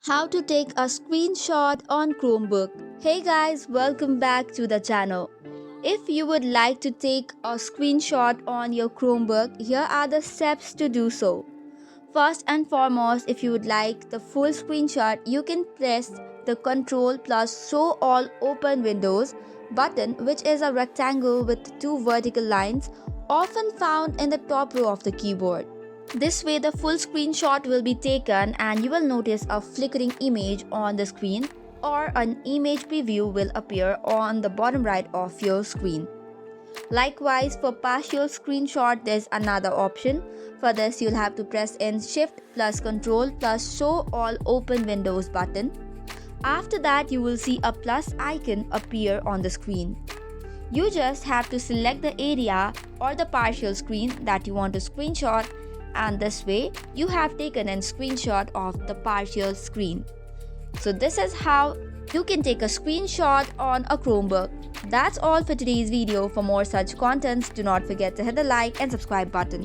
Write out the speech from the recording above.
How to take a screenshot on Chromebook. Hey guys, welcome back to the channel. If you would like to take a screenshot on your Chromebook, here are the steps to do so. First and foremost, if you would like the full screenshot, you can press the Ctrl plus Show All Open Windows button, which is a rectangle with two vertical lines, often found in the top row of the keyboard. This way the full screenshot will be taken and you will notice a flickering image on the screen or an image preview will appear on the bottom right of your screen. Likewise, for partial screenshot, there's another option. For this, you'll have to press in Shift plus Control plus Show All Open Windows button. After that, you will see a plus icon appear on the screen. You just have to select the area or the partial screen that you want to screenshot, and this way you have taken a screenshot of the partial screen. So this is how you can take a screenshot on a Chromebook. That's all for today's video. For more such contents, do not forget to hit the like and subscribe button.